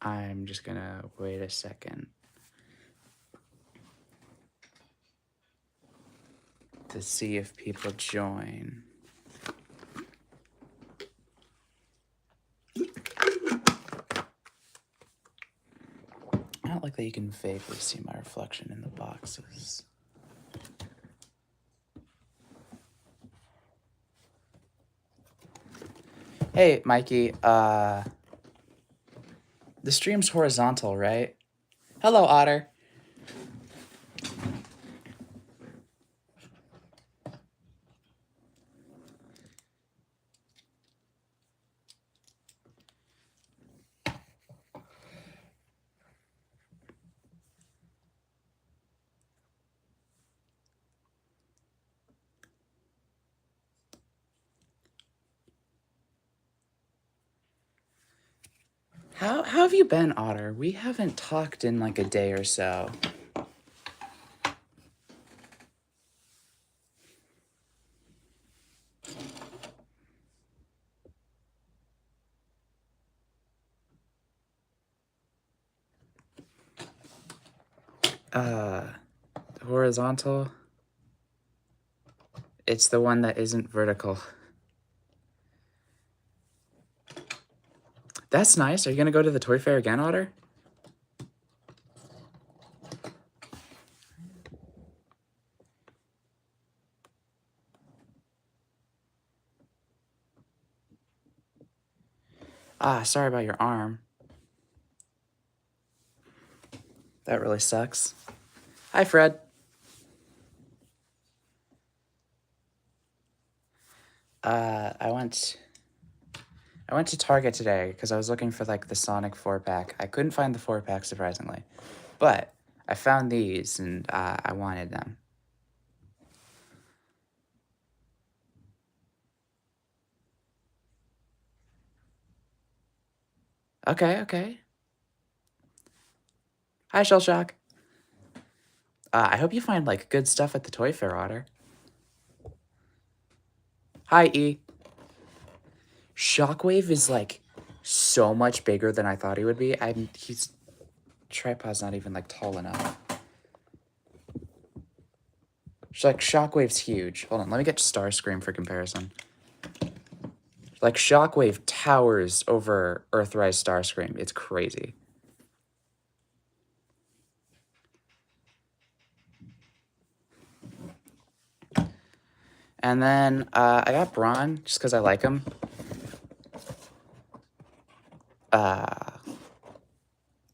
I'm just gonna wait a second to see if people join. I don't like that you can vaguely see my reflection in the boxes. Hey, Mikey, the stream's horizontal, right? Hello, Otter. How have you been, Otter? We haven't talked in like a day or so. Horizontal? It's the one that isn't vertical. That's nice. Are you gonna go to the toy fair again, Otter? Ah, sorry about your arm. That really sucks. Hi, Fred. I went to Target today because I was looking for like the Sonic 4-pack. I couldn't find the 4-pack, surprisingly, but I found these and I wanted them. Okay, okay. Hi, Shell Shock. I hope you find like good stuff at the Toy Fair, Otter. Hi, E. Shockwave is like so much bigger than I thought he would be. His tripod's not even like tall enough. Like Shockwave's huge. Hold on, let me get Starscream for comparison. Like Shockwave towers over Earthrise Starscream. It's crazy. And then I got Brawn just because I like him.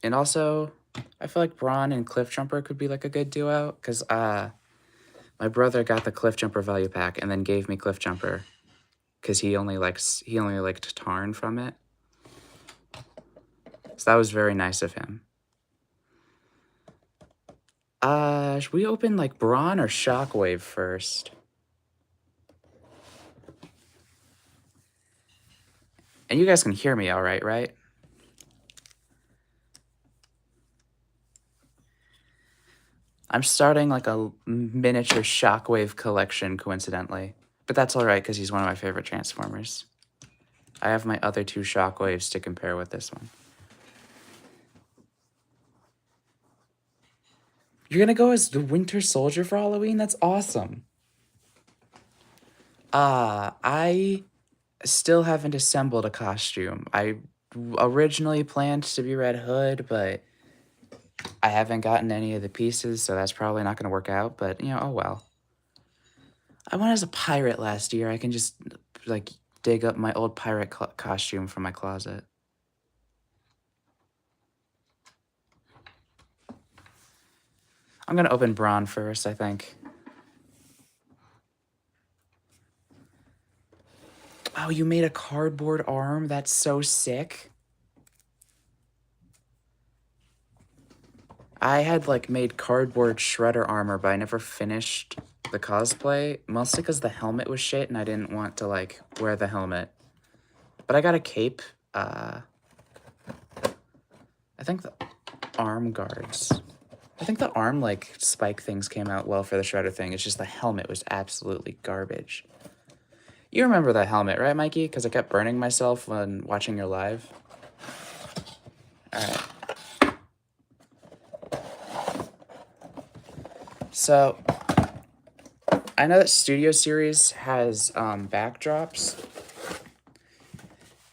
And also, I feel like Brawn and Cliffjumper could be like a good duo because my brother got the Cliffjumper value pack and then gave me Cliffjumper because he only liked Tarn from it. So that was very nice of him. Should we open like Brawn or Shockwave first? And you guys can hear me all right? I'm starting like a miniature Shockwave collection, coincidentally. But that's all right, because he's one of my favorite Transformers. I have my other two Shockwaves to compare with this one. You're gonna go as the Winter Soldier for Halloween? That's awesome. I still haven't assembled a costume. I originally planned to be Red Hood, but I haven't gotten any of the pieces, so that's probably not going to work out, but, you know, oh well. I went as a pirate last year. I can just, like, dig up my old pirate costume from my closet. I'm going to open Brawn first, I think. Oh, you made a cardboard arm? That's so sick. I had, like, made cardboard shredder armor, but I never finished the cosplay, mostly because the helmet was shit and I didn't want to, like, wear the helmet. But I got a cape. I think the arm guards. I think the arm, like, spike things came out well for the shredder thing. It's just the helmet was absolutely garbage. You remember that helmet, right, Mikey? Because I kept burning myself when watching your live. Alright. So, I know that Studio Series has backdrops.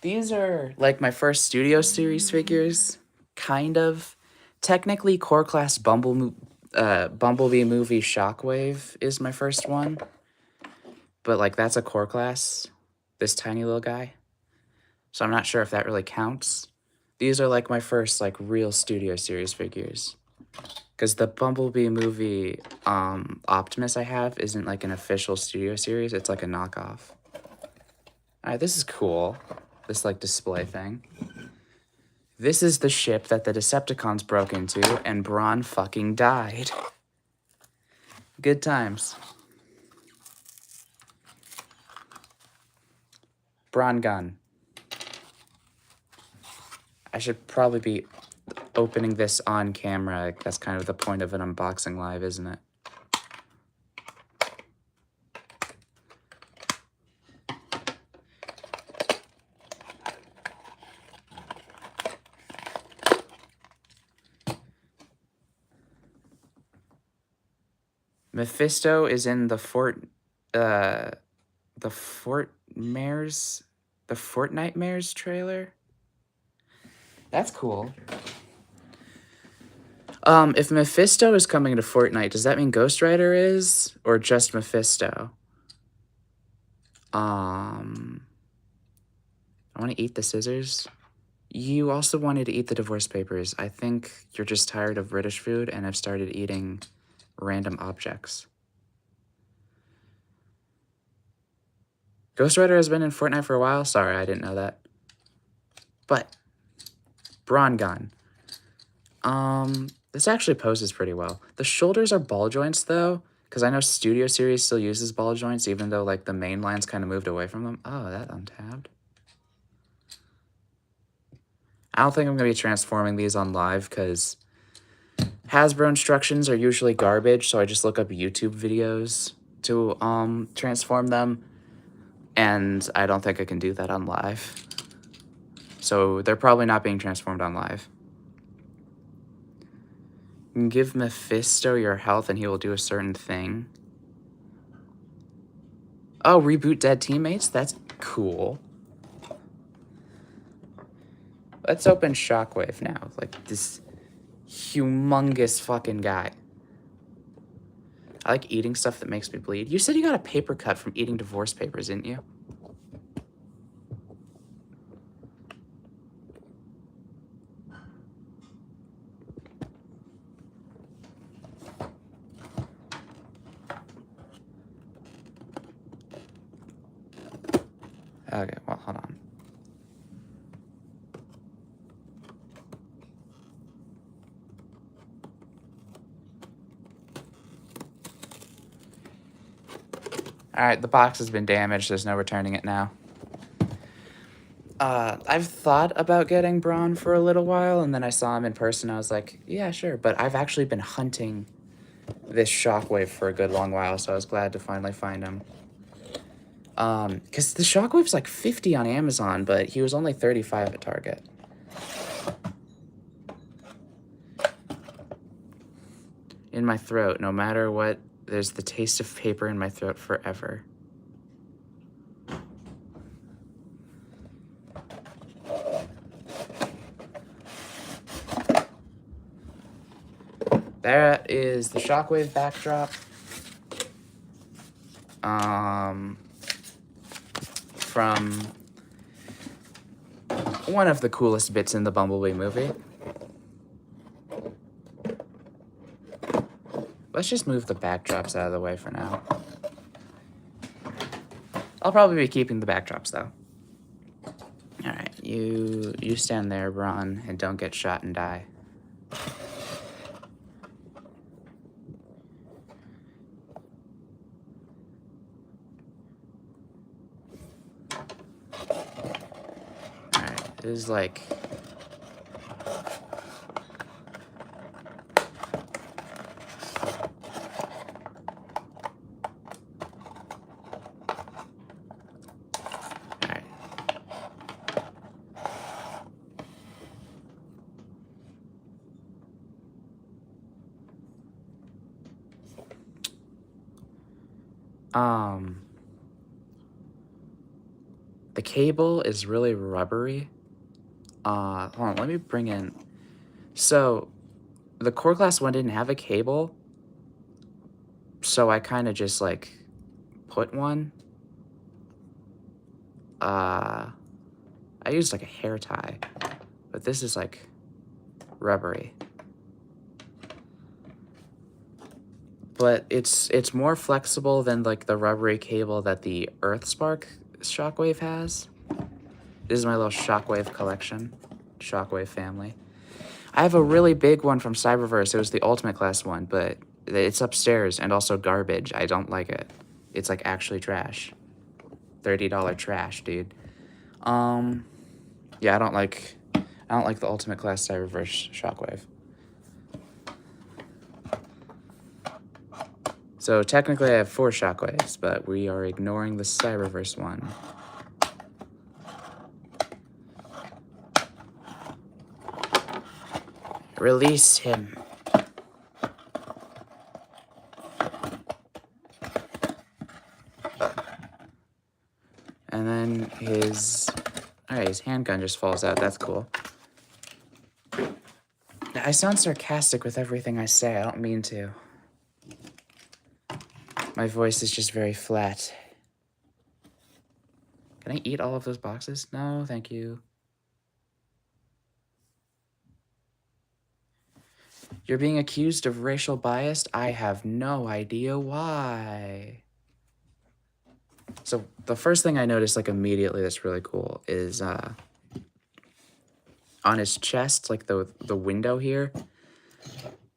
These are like my first Studio Series figures, kind of. Technically, Core Class Bumblebee movie Shockwave is my first one. But like that's a Core Class, this tiny little guy. So I'm not sure if that really counts. These are like my first like real Studio Series figures. Because the Bumblebee movie Optimus I have isn't like an official Studio Series, it's like a knockoff. Alright, this is cool. This like display thing. This is the ship that the Decepticons broke into and Brawn fucking died. Good times. Brawn gun. I should probably be opening this on camera. That's kind of the point of an unboxing live, isn't it? Mephisto is in the Fortnite Mares trailer. That's cool. If Mephisto is coming to Fortnite, does that mean Ghost Rider is, or just Mephisto? I want to eat the scissors. You also wanted to eat the divorce papers. I think you're just tired of British food and have started eating random objects. Ghost Rider has been in Fortnite for a while? Sorry, I didn't know that. But, Brawn gun. This actually poses pretty well. The shoulders are ball joints, though, because I know Studio Series still uses ball joints, even though, like, the main line's kind of moved away from them. Oh, that untabbed. I don't think I'm going to be transforming these on live, because Hasbro instructions are usually garbage, so I just look up YouTube videos to, transform them, and I don't think I can do that on live. So they're probably not being transformed on live. You can give Mephisto your health and he will do a certain thing. Oh, reboot dead teammates? That's cool. Let's open Shockwave now. Like, this humongous fucking guy. I like eating stuff that makes me bleed. You said you got a paper cut from eating divorce papers, didn't you? Okay, well, hold on. Alright, the box has been damaged. There's no returning it now. I've thought about getting Brawn for a little while, and then I saw him in person. I was like, yeah, sure. But I've actually been hunting this Shockwave for a good long while, so I was glad to finally find him. Because the Shockwave's like 50 on Amazon, but he was only 35 at Target. In my throat, no matter what, there's the taste of paper in my throat forever. There is the Shockwave backdrop. From one of the coolest bits in the Bumblebee movie. Let's just move the backdrops out of the way for now. I'll probably be keeping the backdrops, though. Alright, you stand there, Brawn, and don't get shot and die. Alright, it is like... Um, the cable is really rubbery. Hold on, let me bring in. So, the core class one didn't have a cable, so I kind of just like put one. I used like a hair tie, but this is like rubbery. But it's more flexible than like the rubbery cable that the Earthspark shockwave has. This is my little shockwave collection, shockwave family. I have a really big one from Cyberverse. It was the Ultimate Class one, but it's upstairs and also garbage. I don't like it. It's like actually trash. $30 trash, dude. Yeah, I don't like the Ultimate Class Cyberverse shockwave. So technically I have 4 shockwaves, but we are ignoring the Cyberverse one. Release him. And then his handgun just falls out. That's cool. I sound sarcastic with everything I say. I don't mean to. My voice is just very flat. Can I eat all of those boxes? No, thank you. You're being accused of racial bias? I have no idea why. So the first thing I noticed like immediately that's really cool is on his chest, like the window here,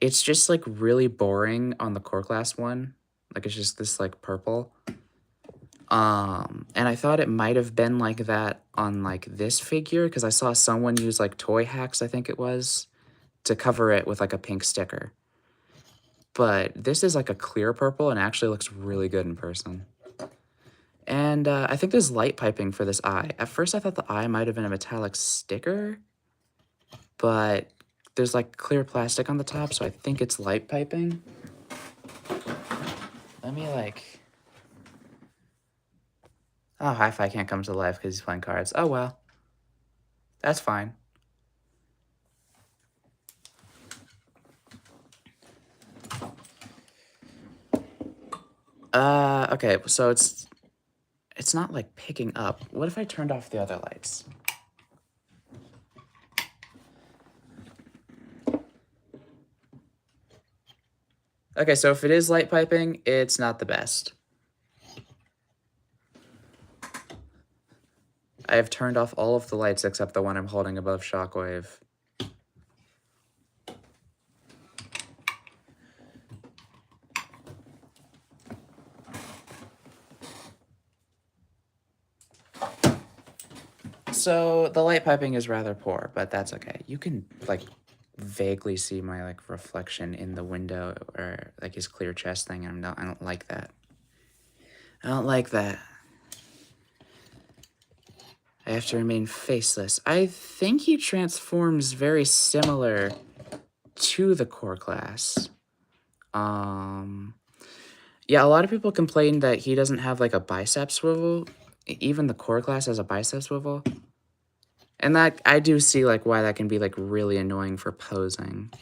it's just like really boring on the core class one. Like it's just this like purple. And I thought it might have been like that on like this figure because I saw someone use like Toy Hacks, I think it was, to cover it with like a pink sticker. But this is like a clear purple and actually looks really good in person. And I think there's light piping for this eye. At first I thought the eye might have been a metallic sticker, but there's like clear plastic on the top, so I think it's light piping. Let me like... Oh, Hi-Fi can't come to life because he's playing cards. Oh, well. That's fine. Okay, so it's not like picking up. What if I turned off the other lights? Okay, so if it is light piping, it's not the best. I have turned off all of the lights except the one I'm holding above Shockwave. So the light piping is rather poor, but that's okay. You can like vaguely see my like reflection in the window or like his clear chest thing. I don't like that. I don't like that. I have to remain faceless. I think he transforms very similar to the core class. Yeah, a lot of people complain that he doesn't have like a bicep swivel. Even the core class has a bicep swivel. And that I do see like why that can be like really annoying for posing.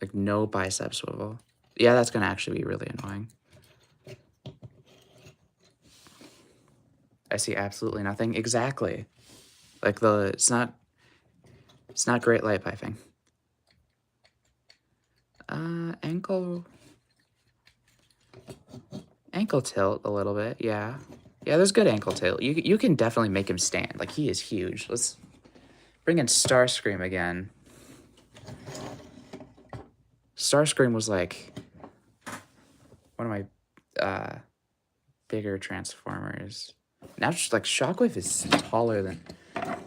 Like no bicep swivel. Yeah, that's gonna actually be really annoying. I see absolutely nothing. Exactly. Like it's not great light piping. Ankle tilt a little bit, yeah. Yeah, there's good ankle tilt. You can definitely make him stand. Like he is huge. Let's bring in Starscream again. Starscream was like one of my bigger Transformers. Now just like Shockwave is taller than...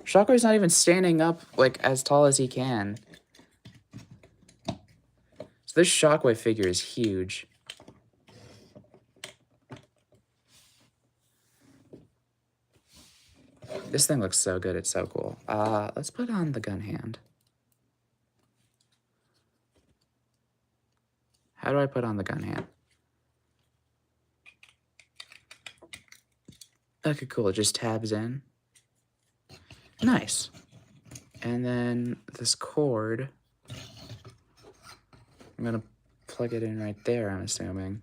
Shockwave's not even standing up like as tall as he can. So this Shockwave figure is huge. This thing looks so good, it's so cool. Let's put on the gun hand. How do I put on the gun hand? Okay, cool. It just tabs in. Nice. And then this cord, I'm gonna plug it in right there, I'm assuming.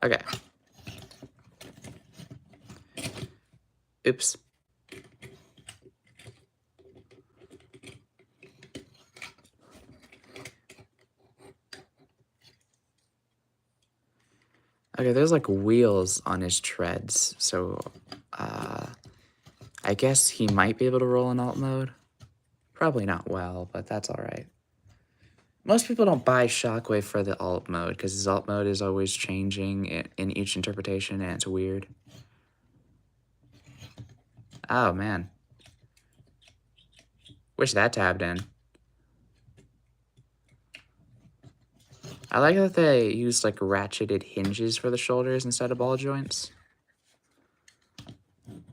Okay. Oops. Okay, there's like wheels on his treads, so I guess he might be able to roll in alt mode. Probably not well, but that's alright. Most people don't buy Shockwave for the alt mode, because his alt mode is always changing in each interpretation, and it's weird. Oh, man. Wish that tabbed in. I like that they use, like, ratcheted hinges for the shoulders instead of ball joints.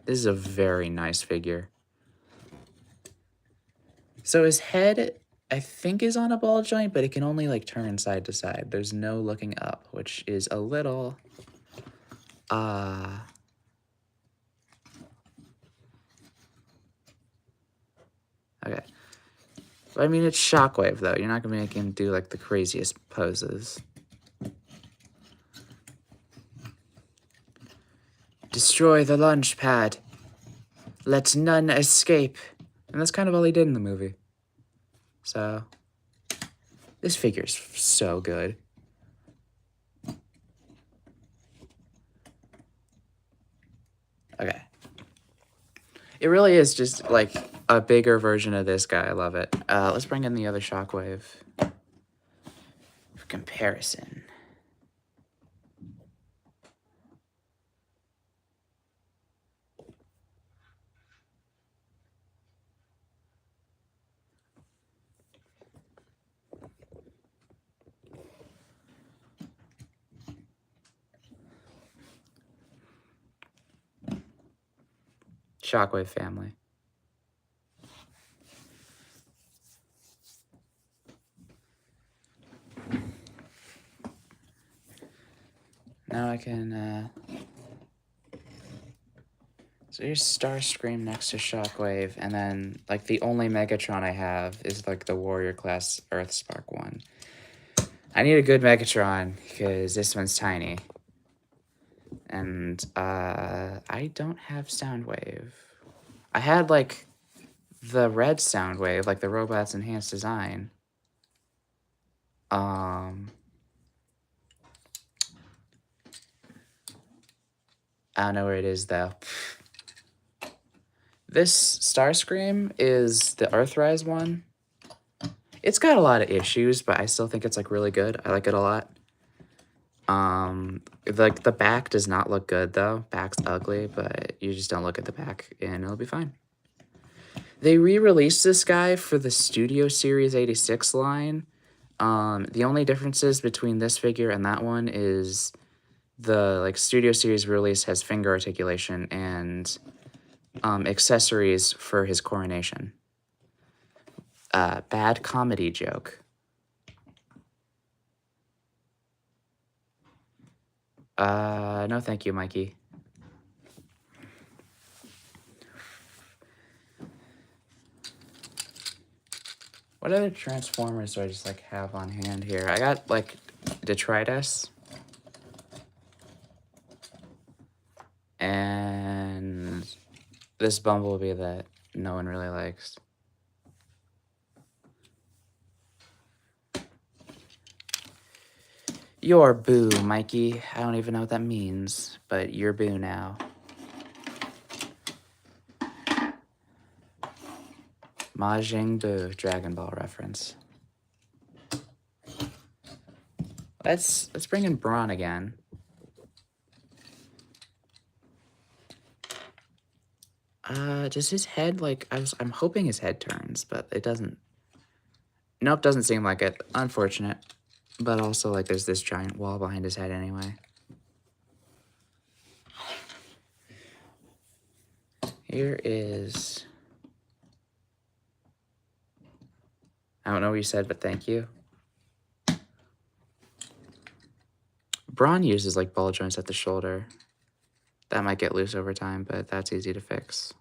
This is a very nice figure. So his head, I think, is on a ball joint, but it can only, like, turn side to side. There's no looking up, which is a little, okay. I mean, it's Shockwave, though. You're not gonna make him do, like, the craziest poses. Destroy the launch pad. Let none escape. And that's kind of all he did in the movie. So, this figure's so good. Okay. It really is just, like, a bigger version of this guy. I love it. Let's bring in the other Shockwave for comparison. Shockwave family. Now I can, so here's Starscream next to Shockwave, and then, like, the only Megatron I have is, like, the Warrior Class Earthspark one. I need a good Megatron, because this one's tiny. And, I don't have Soundwave. I had, like, the red Soundwave, like the Robot's Enhanced Design. I don't know where it is, though. This Starscream is the Earthrise one. It's got a lot of issues, but I still think it's, like, really good. I like it a lot. Like, the back does not look good, though. Back's ugly, but you just don't look at the back, and it'll be fine. They re-released this guy for the Studio Series 86 line. The only differences between this figure and that one is the, like, Studio Series release has finger articulation and accessories for his coronation. Bad comedy joke. No thank you, Mikey. What other Transformers do I just, like, have on hand here? I got, like, Detritus. And this Bumblebee that no one really likes. You're boo, Mikey. I don't even know what that means, but you're boo now. Majin Buu, Dragon Ball reference. Let's bring in Brawn again. Does his head, like, I'm hoping his head turns, but it doesn't. Nope, doesn't seem like it. Unfortunate. But also, like, there's this giant wall behind his head anyway. Here is... I don't know what you said, but thank you. Brawn uses like ball joints at the shoulder. That might get loose over time, but that's easy to fix.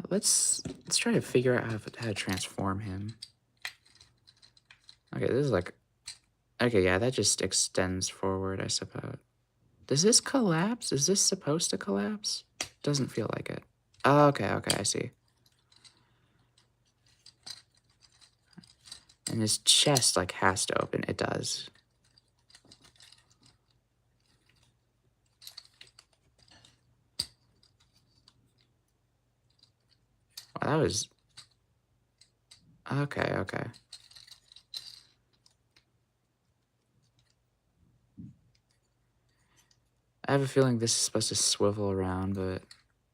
Let's try to figure out how to transform him. Okay, this is like... Okay, yeah, that just extends forward, I suppose. Does this collapse? Is this supposed to collapse? Doesn't feel like it. Oh, okay, I see. And his chest, like, has to open. It does. Wow, that was... Okay. I have a feeling this is supposed to swivel around, but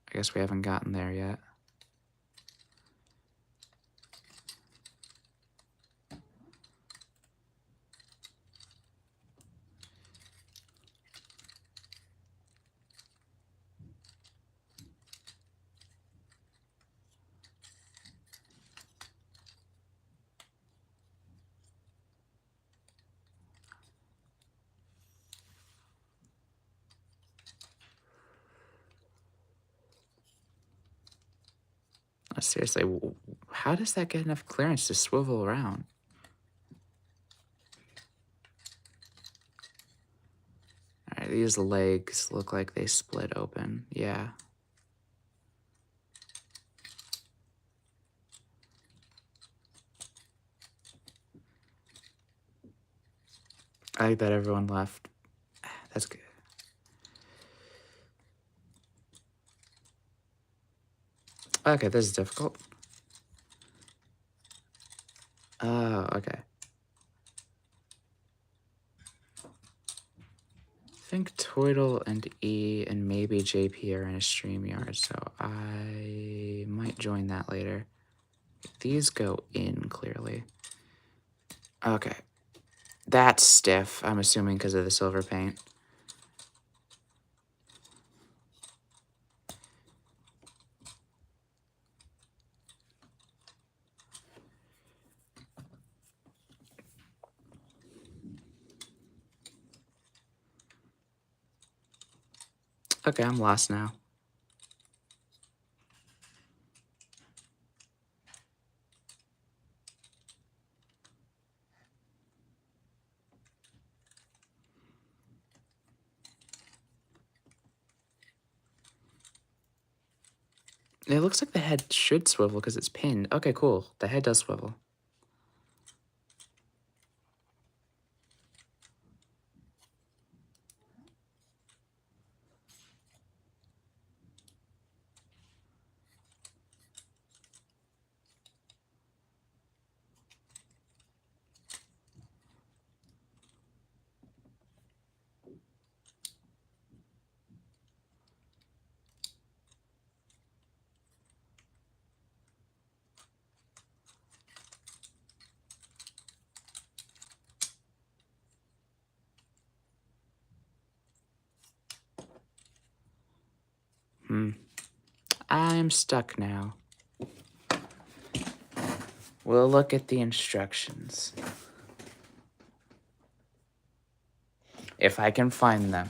I guess we haven't gotten there yet. Seriously, how does that get enough clearance to swivel around? Alright, these legs look like they split open. Yeah. I like that everyone left. That's good. Okay, this is difficult. Oh, okay. I think Toidle and E and maybe JP are in a StreamYard, so I might join that later. These go in, clearly. Okay. That's stiff, I'm assuming because of the silver paint. Okay, I'm lost now. It looks like the head should swivel because it's pinned. Okay, cool. The head does swivel. I'm stuck now. We'll look at the instructions. If I can find them.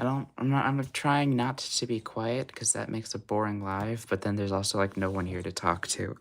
I'm trying not to be quiet because that makes a boring live, but then there's also like no one here to talk to.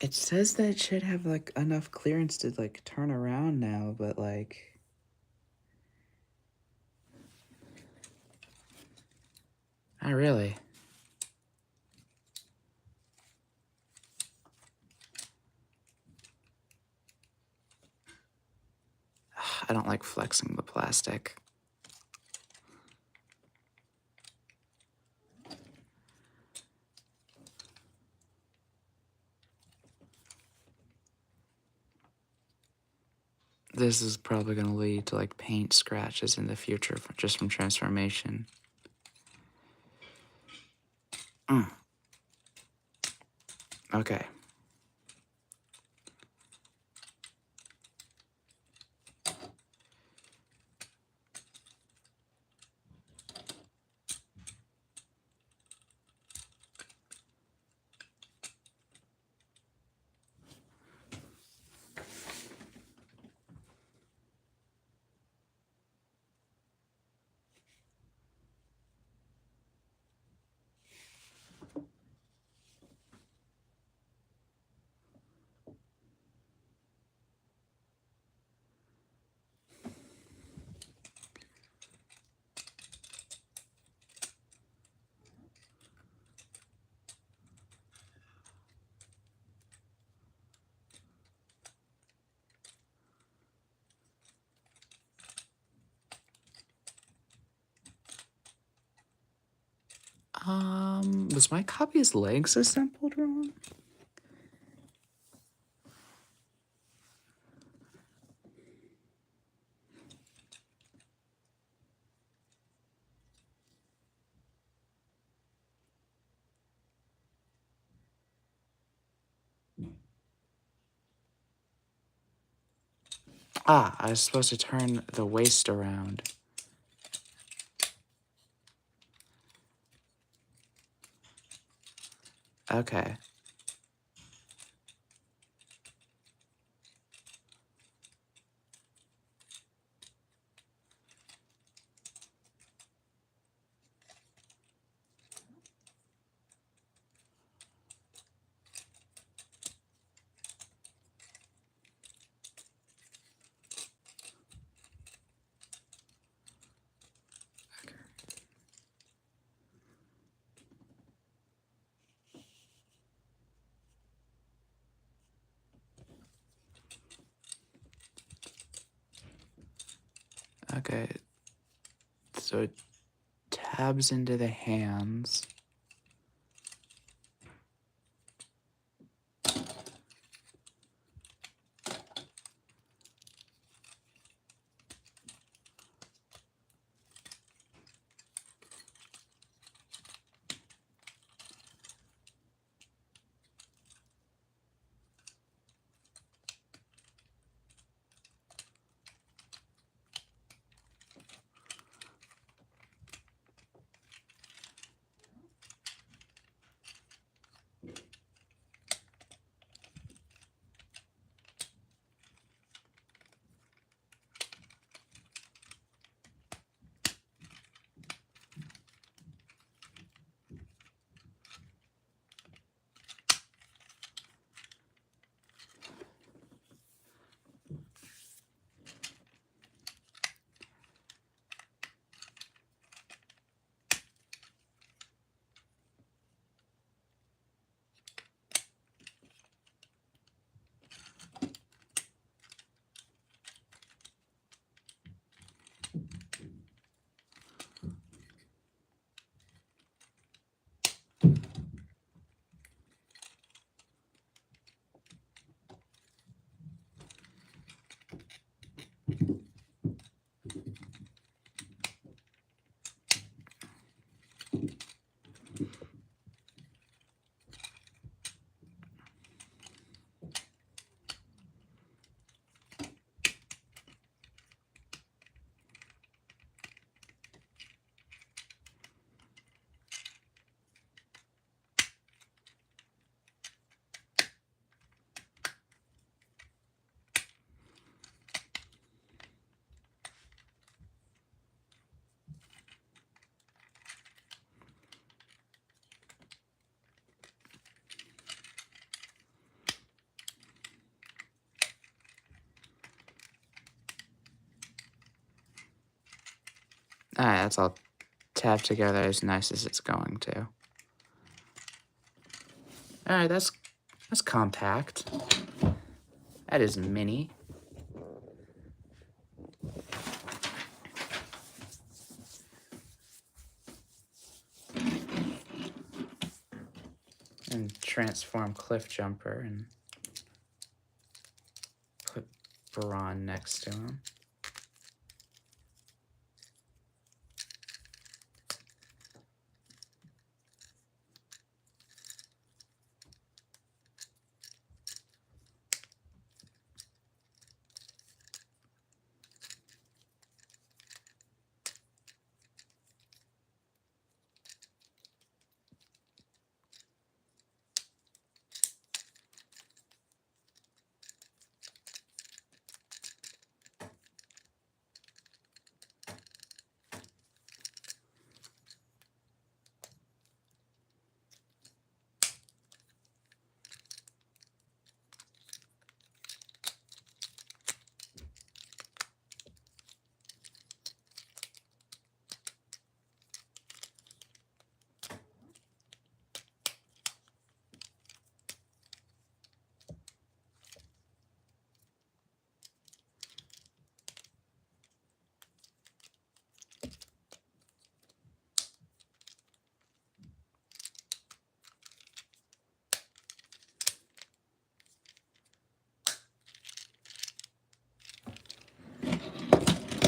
It says that it should have like enough clearance to like turn around now, but like not really. I don't like flexing the plastic. This is probably going to lead to like paint scratches in the future just from transformation. Okay. Was my copy's legs assembled wrong? Ah, I was supposed to turn the waist around. Okay. Okay. So it tabs into the hands. Alright, that's all tabbed together as nice as it's going to. Alright, that's compact. That is mini. And transform Cliff Jumper and put Brawn next to him.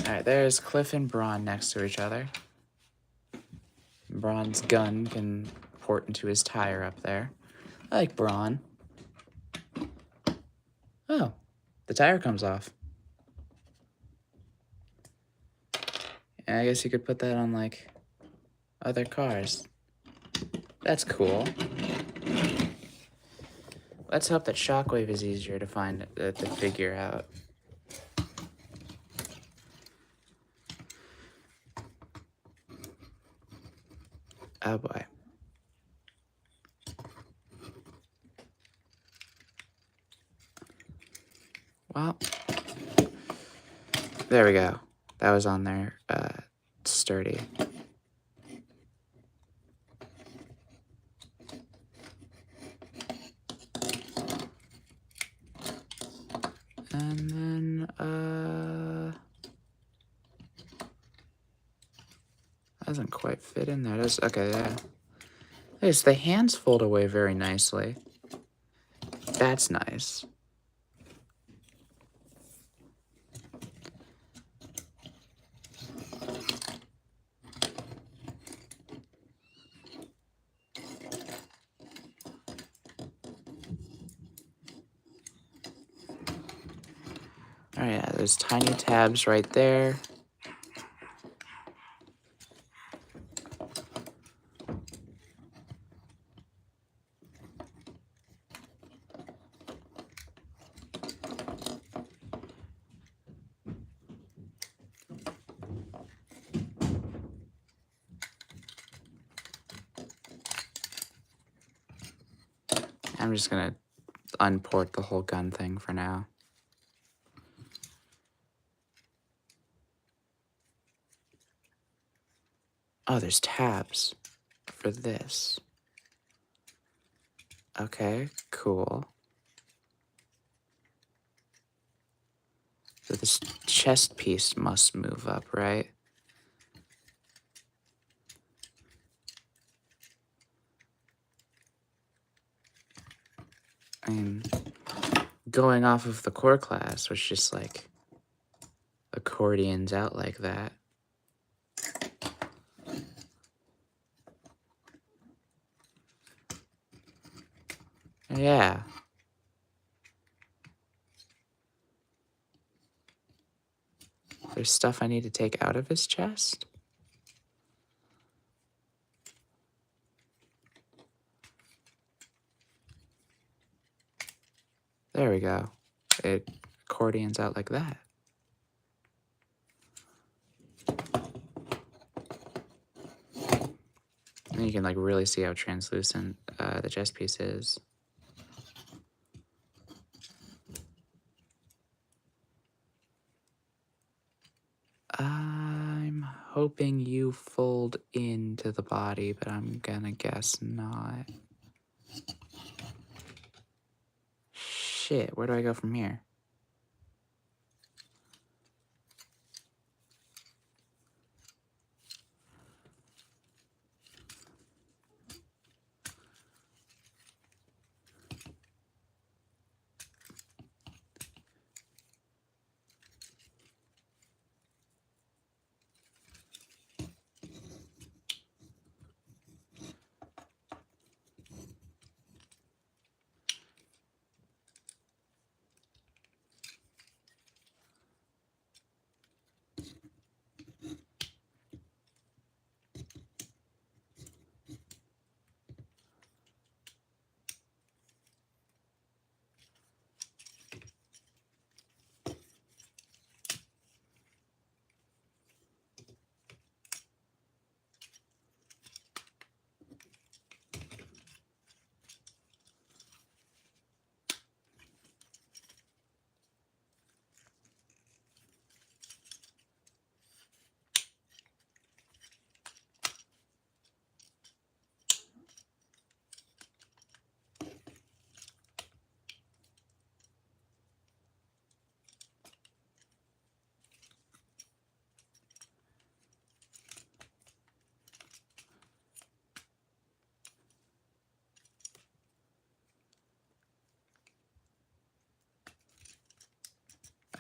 Alright, there's Cliff and Brawn next to each other. Brawn's gun can port into his tire up there. I like Brawn. Oh, the tire comes off. Yeah, I guess you could put that on, like, other cars. That's cool. Let's hope that Shockwave is easier to find, to figure out. Oh boy. Well, there we go. That was on there, sturdy. And then, doesn't quite fit in there. Okay, yeah. Yes, the hands fold away very nicely. That's nice. Oh yeah, there's tiny tabs right there. I'm just gonna unport the whole gun thing for now. Oh, there's tabs for this. Okay, cool. So this chest piece must move up, right? I mean, going off of the core class, which just like accordions out like that. Yeah. There's stuff I need to take out of his chest? There we go. It accordions out like that. And you can like really see how translucent the chest piece is. I'm hoping you fold into the body, but I'm gonna guess not. Shit, where do I go from here?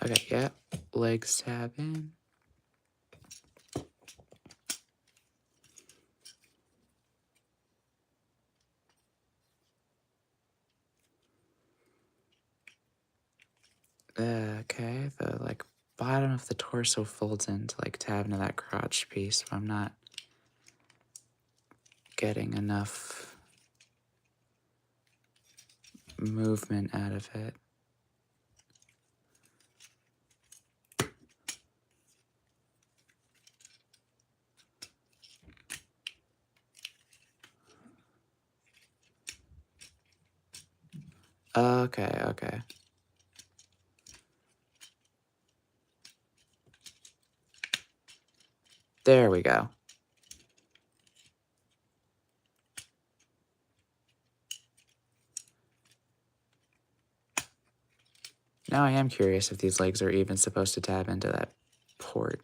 Okay, yeah, legs tab in. Okay, the like bottom of the torso folds in to like tab into that crotch piece, but I'm not getting enough movement out of it. Okay, okay. There we go. Now I am curious if these legs are even supposed to tab into that port.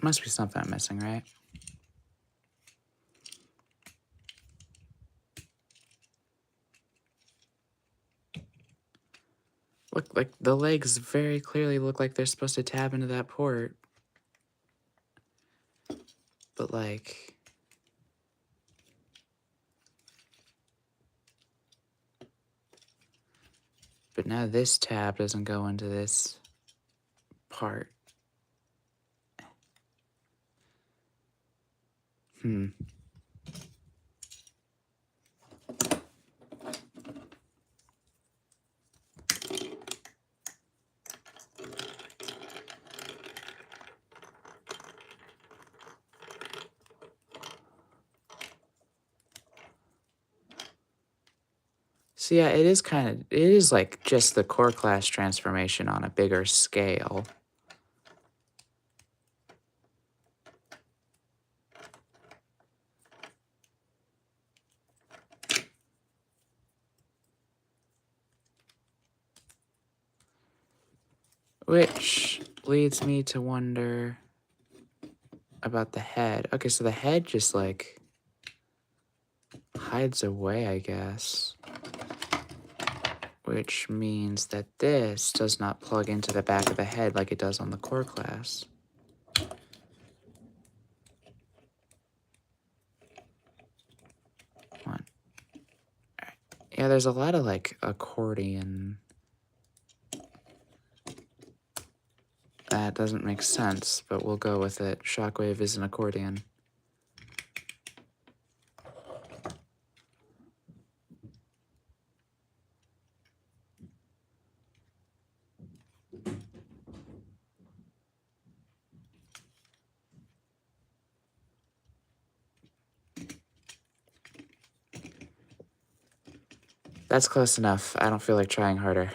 Must be something I'm missing, right? Look, like, the legs very clearly look like they're supposed to tab into that port. But, like... But now this tab doesn't go into this part. So yeah, it is like just the core class transformation on a bigger scale. Which leads me to wonder about the head. Okay, so the head just like hides away, I guess. Which means that this does not plug into the back of the head like it does on the core class. Yeah, there's a lot of, like, accordion. That doesn't make sense, but we'll go with it. Shockwave is an accordion. That's close enough. I don't feel like trying harder.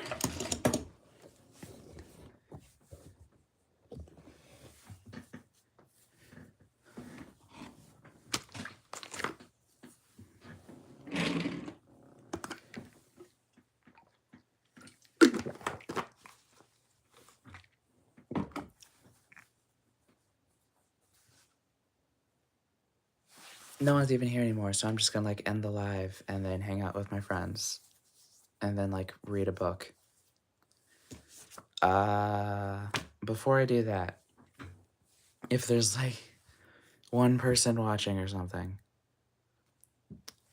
No one's even here anymore, so I'm just gonna, like, end the live and then hang out with my friends. And then, like, read a book. Before I do that, if there's, like, one person watching or something,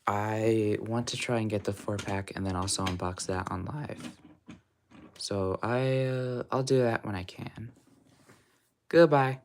I want to try and get the 4-pack and then also unbox that on live. So I'll do that when I can. Goodbye.